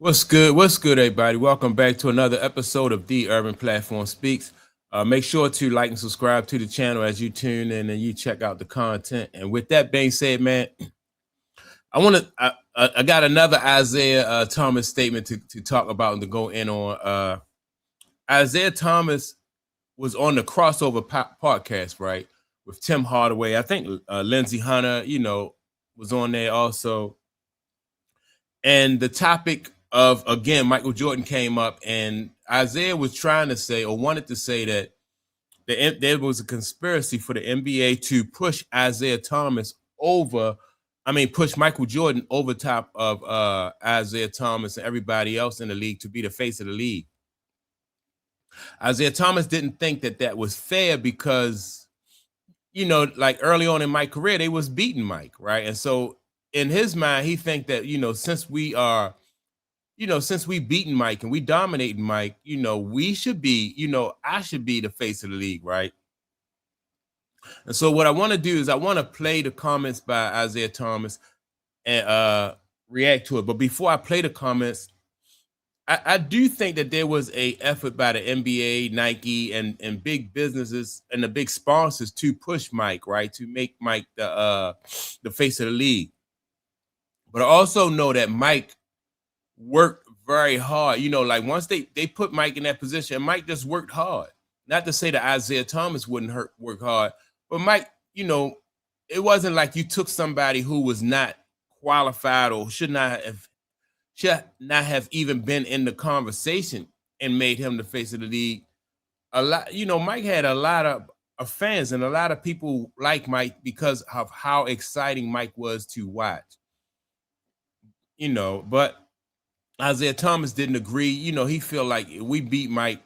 What's good? What's good, everybody? Welcome back to another episode of The Urban Platform Speaks. Make sure to like and subscribe to the channel as you tune in and you check out the content. And with that being said, man, I got another Isiah Thomas statement to talk about and to go in on. Isiah Thomas was on the crossover podcast, right, with Tim Hardaway. I think Lindsey Hunter, was on there also. And the topic of, again, Michael Jordan came up, and Isiah was trying to say, or wanted to say, that there was a conspiracy for the NBA to push push Michael Jordan over top of Isiah Thomas and everybody else in the league to be the face of the league. Isiah Thomas didn't think that was fair because, like early on in my career, they was beating Mike, right? And so in his mind, he think that, since we beaten Mike and we dominating Mike, we should be, I should be the face of the league, right? And so what I want to do is I want to play the comments by Isiah Thomas and react to it. But before I play the comments, I do think that there was a effort by the NBA, Nike, and big businesses and the big sponsors to push Mike, right, to make Mike the face of the league. But I also know that Mike worked very hard. Like once they put Mike in that position, Mike just worked hard. Not to say that Isiah Thomas wouldn't work hard, but Mike, it wasn't like you took somebody who was not qualified or should not have even been in the conversation and made him the face of the league. Mike had a lot of fans and a lot of people like Mike because of how exciting Mike was to watch. But Isiah Thomas didn't agree. He felt like if we beat Mike,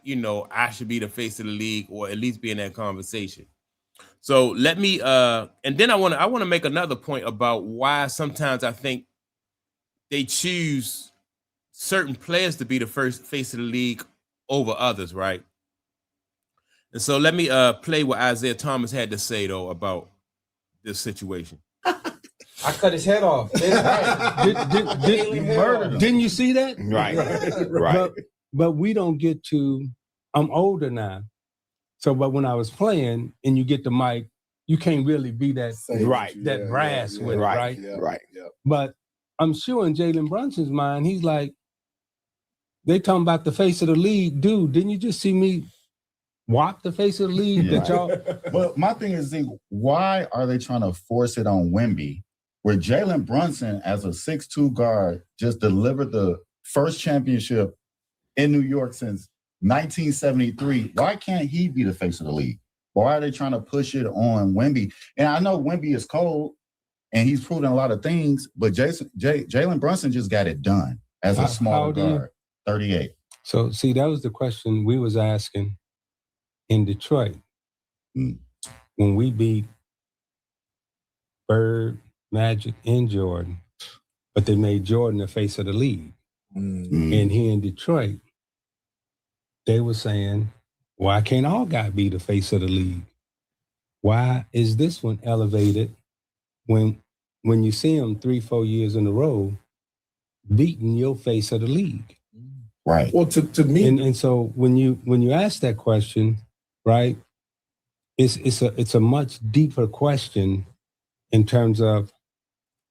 I should be the face of the league or at least be in that conversation. So let me and then I want to make another point about why sometimes I think they choose certain players to be the first face of the league over others, right? And so let me play what Isiah Thomas had to say though about this situation. I cut his head off. Didn't you see that? Right. But we don't get to. I'm older now, but when I was playing, and you get the mic, you can't really be that brass with it, right? Yeah. Right. Yeah. But I'm sure in Jalen Brunson's mind, he's like, they talking about the face of the league, dude. Didn't you just see me walk the face of the league? Yeah. That y'all. Well, my thing is, Zeke, why are they trying to force it on Wemby? Where Jalen Brunson, as a 6'2" guard, just delivered the first championship in New York since 1973. Why can't he be the face of the league? Why are they trying to push it on Wemby? And I know Wemby is cold, and he's proven a lot of things, but Jalen Brunson just got it done as a smaller guard, 38. So, see, that was the question we was asking in Detroit when we beat Bird, Magic, and Jordan, but they made Jordan the face of the league. And here in Detroit, they were saying, why can't all guys be the face of the league? Why is this one elevated when you see him 3-4 years in a row beating your face of the league? Right. Well, to me, and so when you ask that question, right, it's a much deeper question in terms of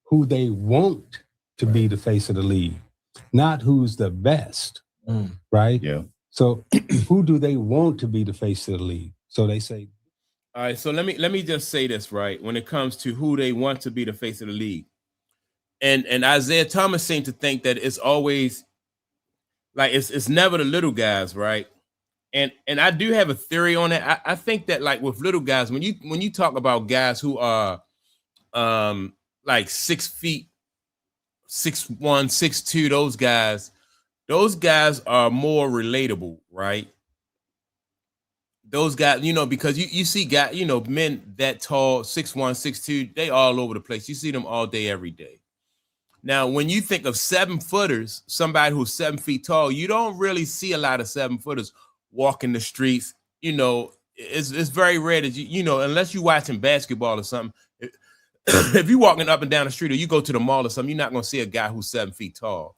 who they want to be the face of the league, not who's the best, right? Yeah. So who do they want to be the face of the league? So they say. All right, so let me just say this, right? When it comes to who they want to be the face of the league, and Isiah Thomas seemed to think that it's always like it's never the little guys, right? And I do have a theory on it. I think that like with little guys, when you talk about guys who are like 6 feet, 6'1", 6'2", those guys are more relatable, right? Those guys, because you see guys, men that tall, 6'1", 6'2", they all over the place. You see them all day, every day. Now, when you think of 7-footers, somebody who's 7 feet tall, you don't really see a lot of 7-footers walking the streets. It's very rare that unless you're watching basketball or something. If you're walking up and down the street or you go to the mall or something, you're not going to see a guy who's 7 feet tall.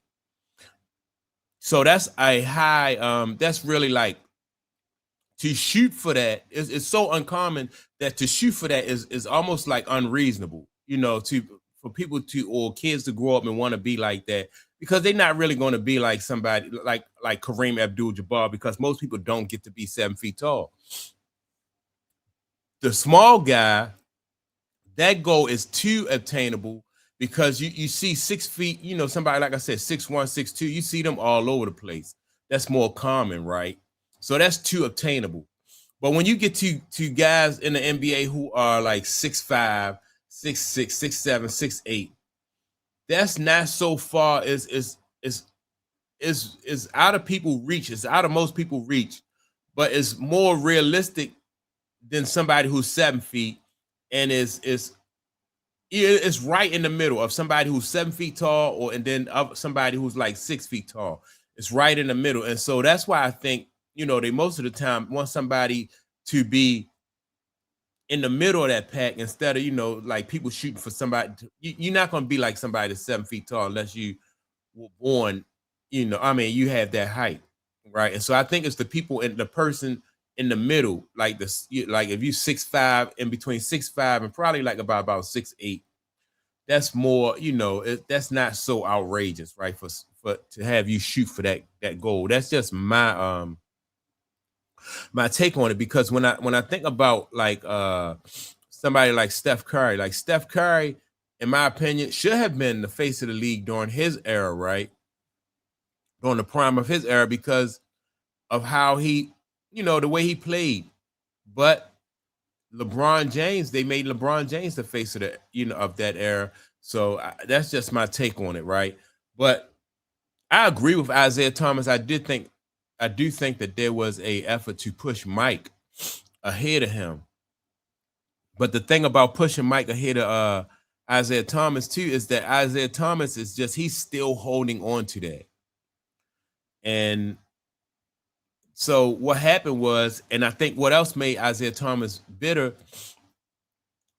So that's a high. That's really like to shoot for that is so uncommon that to shoot for that is almost like unreasonable. You know, for people to or kids to grow up and want to be like that because they're not really going to be like somebody like Kareem Abdul-Jabbar because most people don't get to be 7 feet tall. The small guy, that goal is too obtainable because you see 6 feet, you know, somebody like I said, 6'1", 6'2", you see them all over the place. That's more common, right? So that's too obtainable. But when you get to guys in the NBA who are like 6'5", 6'6", 6'7", 6'8", that's not so far is out of people reach. It's out of most people reach, but it's more realistic than somebody who's 7 feet and it's right in the middle of somebody who's 7 feet tall and then somebody who's like 6 feet tall. It's right in the middle. And so that's why I think, you know, they most of the time want somebody to be in the middle of that pack instead of, you know, like people shooting for somebody. You're not going to be like somebody that's 7 feet tall unless you were born, you know, I mean, you have that height, right? And so I think it's the people and the person in the middle, like this, like if you 6'5", in between 6'5" and probably like about 6'8", that's more, you know, that's not so outrageous, right? For to have you shoot for that goal. That's just my my take on it, because when I think about like somebody like Steph Curry, in my opinion, should have been the face of the league during his era, right? During the prime of his era, because of how he, you know, the way he played. But LeBron James, they made LeBron James the face of the, you know, of that era. So that's just my take on it, right? But I agree with Isiah Thomas. I do think that there was a effort to push Mike ahead of him. But the thing about pushing Mike ahead of Isiah Thomas too is that Isiah Thomas is just, he's still holding on to that. And so what happened was, and I think what else made Isiah Thomas bitter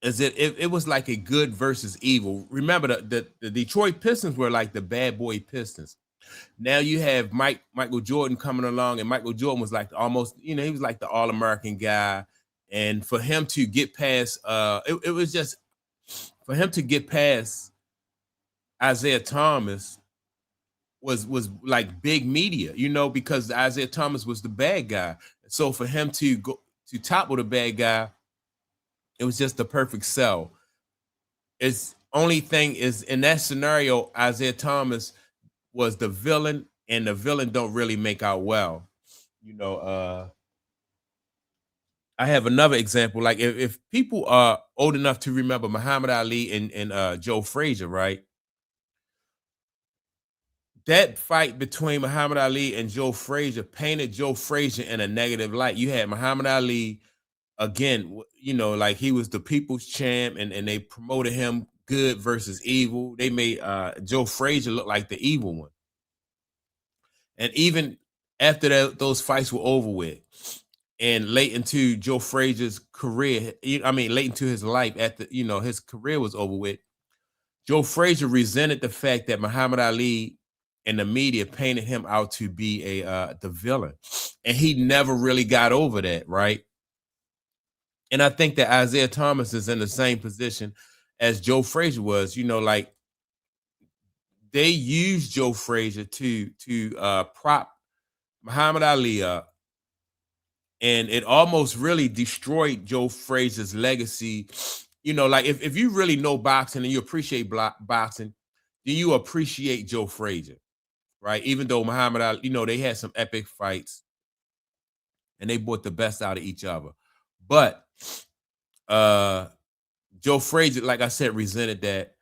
is that it was like a good versus evil. Remember the Detroit Pistons were like the bad boy Pistons. Now you have Michael Jordan coming along, and Michael Jordan was like almost, you know, he was like the All-American guy. And for him to get past, it was just for him to get past Isiah Thomas was like big media, you know, because Isiah Thomas was the bad guy. So for him to go to topple the bad guy, it was just the perfect sell. It's only thing is, in that scenario, Isiah Thomas was the villain, and the villain don't really make out well. You know, I have another example. Like if people are old enough to remember Muhammad Ali and Joe Frazier, right? That fight between Muhammad Ali and Joe Frazier painted Joe Frazier in a negative light. You had Muhammad Ali, again, you know, like he was the people's champ, and they promoted him good versus evil. They made Joe Frazier look like the evil one. And even after those fights were over with, and late into Joe Frazier's career, I mean, late into his life, after, you know, his career was over with, Joe Frazier resented the fact that Muhammad Ali and the media painted him out to be the villain, and he never really got over that, right? And I think that Isiah Thomas is in the same position as Joe Frazier was. You know, like they used Joe Frazier to prop Muhammad Ali up, and it almost really destroyed Joe Frazier's legacy. You know, like if you really know boxing and you appreciate boxing, then you appreciate Joe Frazier, right? Even though Muhammad Ali, you know, they had some epic fights and they brought the best out of each other. But Joe Frazier, like I said, resented that.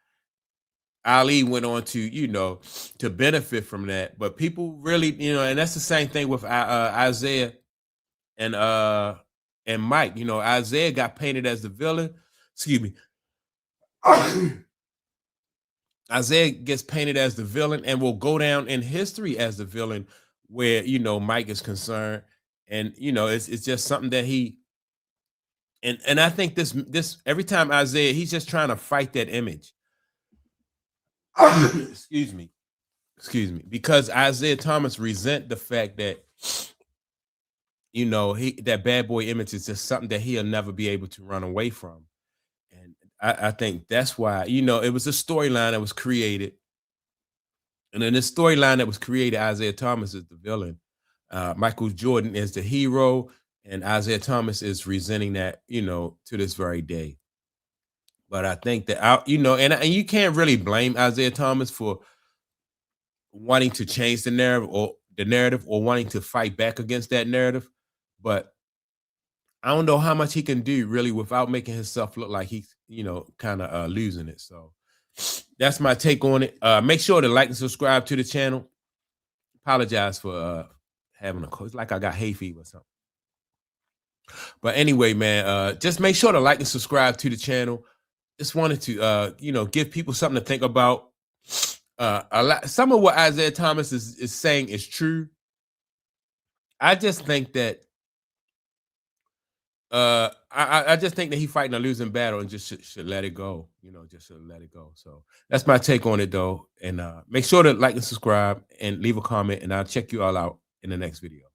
Ali went on to, you know, to benefit from that. But people really, you know, and that's the same thing with Isiah and Mike. You know, Isiah got painted as the villain. Excuse me. Isiah gets painted as the villain and will go down in history as the villain where, you know, Mike is concerned. And, you know, it's just something that he, and I think this every time Isiah, he's just trying to fight that image. Excuse me. excuse me, because Isiah Thomas resent the fact that, you know, that bad boy image is just something that he'll never be able to run away from. And I think that's why, you know, it was a storyline that was created. And in this storyline that was created, Isiah Thomas is the villain. Michael Jordan is the hero, and Isiah Thomas is resenting that, you know, to this very day. But I think that, you know, and you can't really blame Isiah Thomas for wanting to change the narrative or wanting to fight back against that narrative. But I don't know how much he can do really without making himself look like he's, you know, kind of losing it. So that's my take on it. Make sure to like and subscribe to the channel. Apologize for having it's like I got hay fever or something. But anyway, man, just make sure to like and subscribe to the channel. Just wanted to, you know, give people something to think about. Some of what Isiah Thomas is saying is true. I just think that I just think that he's fighting a losing battle and just should let it go. You know, just should let it go. So that's my take on it, though. And make sure to like and subscribe and leave a comment, and I'll check you all out in the next video.